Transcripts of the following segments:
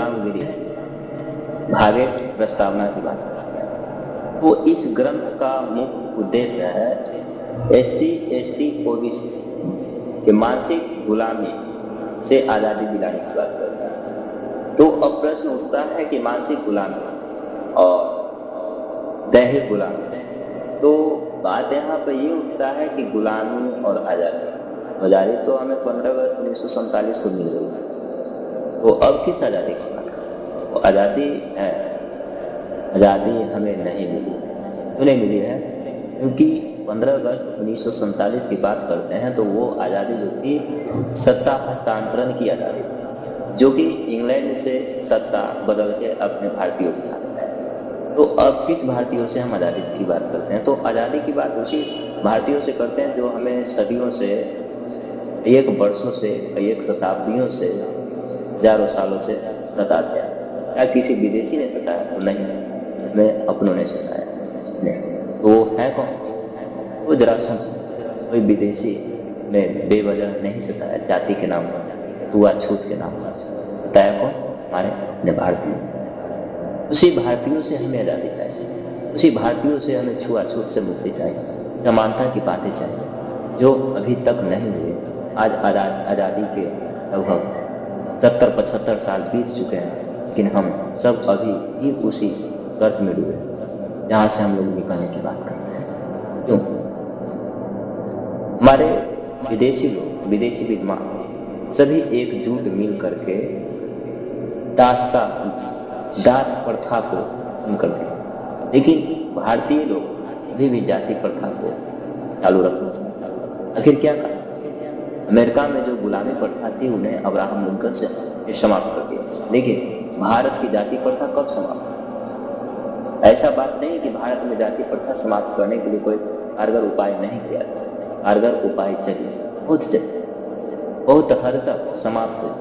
गुलामगिरी भागेट प्रस्तावना की बात करते हैं। तो इस ग्रंथ का मुख्य उद्देश्य है SC ST OBC के मानसिक गुलामी से आज़ादी दिलाने की बात करते हैं। तो अब प्रश्न उठता है कि मानसिक गुलामी और दैहिक गुलामी, तो बात यहाँ पर ये उठता है कि गुलामी और आज़ादी तो हमें 15 अगस्त 1947 को मिल रही है। तो अब किस आज़ादी की बात है? वो आज़ादी है, आज़ादी हमें नहीं मिली। क्यों नहीं मिली है? क्योंकि 15 अगस्त 1947 की बात करते हैं तो वो आज़ादी जो थी सत्ता हस्तांतरण की आज़ादी, जो कि इंग्लैंड से सत्ता बदल के अपने भारतीयों की हाथ में है। तो अब किस भारतीयों से हम आज़ादी की बात करते हैं? तो आज़ादी की बात उसी भारतीयों से करते हैं जो हमें सदियों से, एक वर्षों से, एक शताब्दियों से, हजारों सालों से सताते हैं। क्या किसी विदेशी ने सताया? तो नहीं, हमें अपनों ने सताया। नहीं, तो वो है कौन? वो जरा सोच, कोई विदेशी ने बेवजह नहीं सताया, जाति के नाम पर, छूआछूत के नाम पर सताया कौन? हमारे अपने भारतीय। उसी भारतीयों से हमें आज़ादी चाहिए, उसी भारतीयों से हमें छुआछूत से मुक्ति चाहिए, समानता की बातें चाहिए जो अभी तक नहीं हुई। आज आज़ादी के लगभग 70-75 साल बीत चुके हैं, लेकिन हम सब अभी भी उसी कर्ज में डूबे जहाँ से हम लोग निकलने की बात करते हैं। क्यों? हमारे विदेशी लोग, विदेशी विद्वान सभी एकजुट मिल करके दास प्रथा को खत्म कर दिया, लेकिन भारतीय लोग अभी भी जाति प्रथा को चालू रखना चाहते हैं। आखिर क्या करें? अमेरिका में जो गुलामी प्रथा थी उन्हें अब्राहम लिंकन से समाप्त कर दिया, लेकिन भारत की जाति प्रथा कब समाप्त? ऐसा बात नहीं कि भारत में जाति प्रथा समाप्त करने के लिए कोई कारगर उपाय नहीं किया। कारगर उपाय चलिए, बहुत हद तक समाप्त हुए,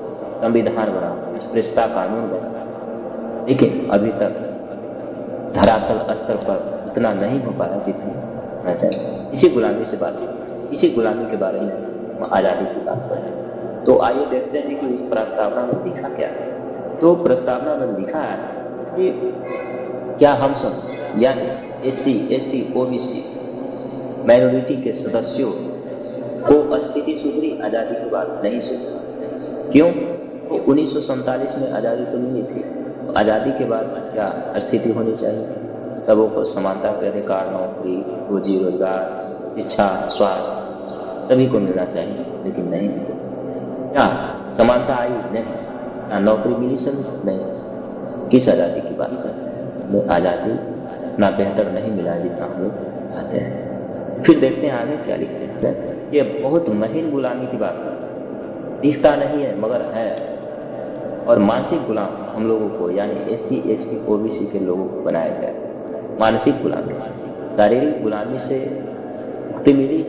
संविधान बना, अस्पृश्यता कानून बना, लेकिन अभी तक धरातल स्तर पर उतना नहीं हो पाया जितना होना चाहिए। इसी गुलामी से बात, इसी गुलामी के बारे में आज़ादी की बात करें। तो आइए देखते हैं कि उस प्रस्तावना में लिखा क्या है। तो प्रस्तावना में लिखा है कि क्या हम सब यानी SC ST OBC माइनॉरिटी के सदस्यों को स्थिति सुधरी, आज़ादी की बात नहीं सुधरी। क्यों? तो 1947 में आज़ादी तो मिली थी, तो आज़ादी के बाद क्या स्थिति होनी चाहिए? सबों को समानता के अधिकार, नौकरी, रोजी रोजगार, शिक्षा, स्वास्थ्य सभी को मिलना चाहिए, लेकिन नहीं। क्या समानता आई? नहीं। क्या नौकरी मिली सभी? नहीं। किस आज़ादी की बात करते हैं? हमें आज़ादी ना बेहतर नहीं मिला जितना हम लोग चाहते हैं। फिर देखते हैं आगे क्या लिखते हैं। ये बहुत महीन गुलामी की बात करते हैं, दिखता नहीं है मगर है। और मानसिक गुलाम हम लोगों को यानी SC ST OBC के लोगों को बनाया गया। मानसिक गुलामी, शारीरिक गुलामी से मुक्ति मिली,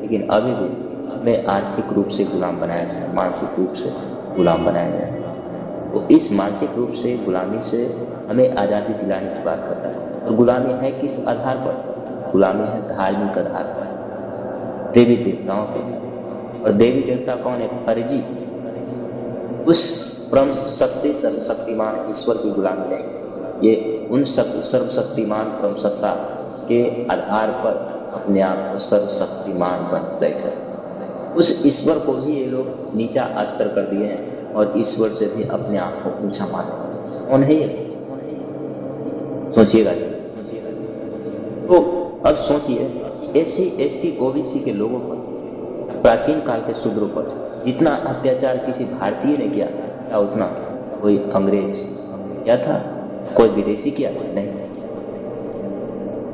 लेकिन अभी भी हमें आर्थिक रूप से गुलाम बनाया गया, मानसिक रूप से गुलाम बनाया गया। तो इस मानसिक रूप से गुलामी से हमें आज़ादी दिलाने की बात करता है। और गुलामी है किस आधार पर? गुलामी है धार्मिक आधार पर, देवी देवताओं के। और देवी देवता कौन है? फर्जी। उस परम शक्ति सर्वशक्तिमान ईश्वर की गुलामी नहीं, ये उन सर्वशक्तिमान परम सत्ता के आधार पर अपने आप को सर्वशक्तिमान बन बैठे। उस ईश्वर को भी ये लोग नीचा स्तर कर दिए हैं और ईश्वर से भी अपने आप को ऊंचा माने। कौन है ये? सोचिएगा। तो अब सोचिए, SC ST OBC के लोगों पर, प्राचीन काल के शूद्रों पर जितना अत्याचार किसी भारतीय ने किया, क्या उतना कोई अंग्रेज किया था? कोई विदेशी किया? नहीं।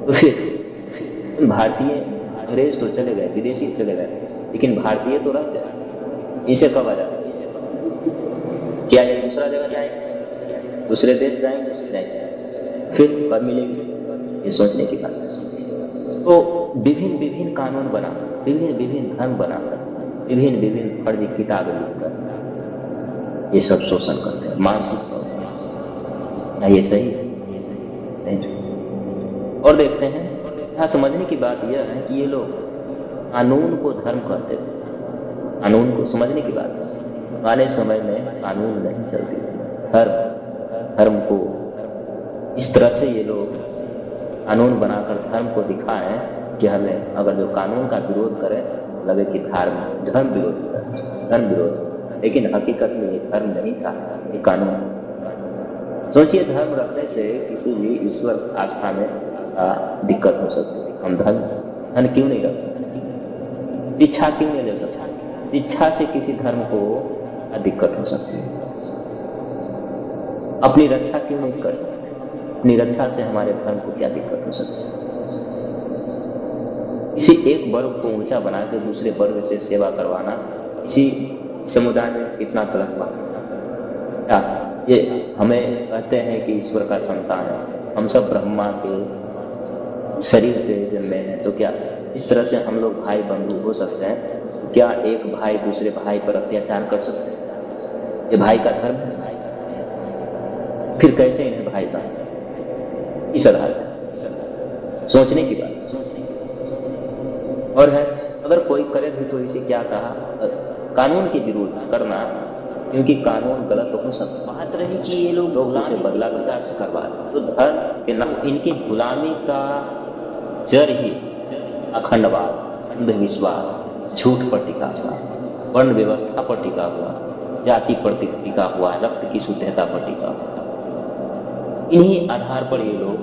तो फिर भारतीय, अंग्रेज तो चले गए, विदेशी चले गए, लेकिन भारतीय तो रह गए। इसे कब आ जाए? क्या ये दूसरा जगह जाएंगे, दूसरे देश जाएंगे? नहीं। फिर कब मिलेंगे? ये सोचने की बात है। तो विभिन्न कानून बना, विभिन्न धर्म बना, विभिन्न फर्जी किताबें लिखकर ये सब शोषण करते हैं, मानसिक तौर पर। क्या ये सही है? नहीं। और देखते हैं, यहाँ समझने की बात यह है कि ये लोग कानून को धर्म कहते हैं। कानून को समझने की बात है। पुराने समय में कानून नहीं चलती, धर्म धर्म को इस तरह से ये लोग कानून बनाकर धर्म को दिखाएं कि हमें अगर जो कानून का विरोध करे लगे कि धर्म विरोध है, धर्म विरोध, लेकिन हकीकत में ये धर्म नहीं था, ये कानून। सोचिए, धर्म रखने से किसी भी ईश्वर आस्था में दिक्कत हो सकती है। हम धन क्यों नहीं रख सकते? शिक्षा क्यों नहीं ले सकते? शिक्षा से किसी धर्म को दिक्कत हो सकती है। अपनी रक्षा क्यों नहीं कर सकते? अपनी रक्षा से हमारे धर्म को क्या दिक्कत हो सकती है? किसी एक वर्ग को ऊंचा बना के दूसरे वर्ग से सेवा करवाना इसी समुदाय में कितना गलत बात है। क्या ये हमें कहते हैं कि ईश्वर का संतान है, हम सब ब्रह्मा के शरीर से जन्मे हैं, तो क्या इस तरह से हम लोग भाई बंधु हो सकते हैं? क्या एक भाई दूसरे भाई पर अत्याचार कर सकते हैं? ये भाई का धर्म है? फिर कैसे इन्हें भाई बने? इस आधार पर सोचने की बात और है। अगर कोई करे भी तो इसे क्या कहा, कानून के विरोध करना, क्योंकि कानून गलत हो सकता। बात रही कि ये लोग उसे बदला विकास से करवा तो धर्म के नाम इनकी गुलामी का जड़ ही अखंडवाद, अंधविश्वास, झूठ पर टिका हुआ, वर्ण व्यवस्था पर टिका हुआ, जाति पर टिका हुआ, रक्त की शुद्धता पर टिका हुआ। इन्हीं आधार पर ये लोग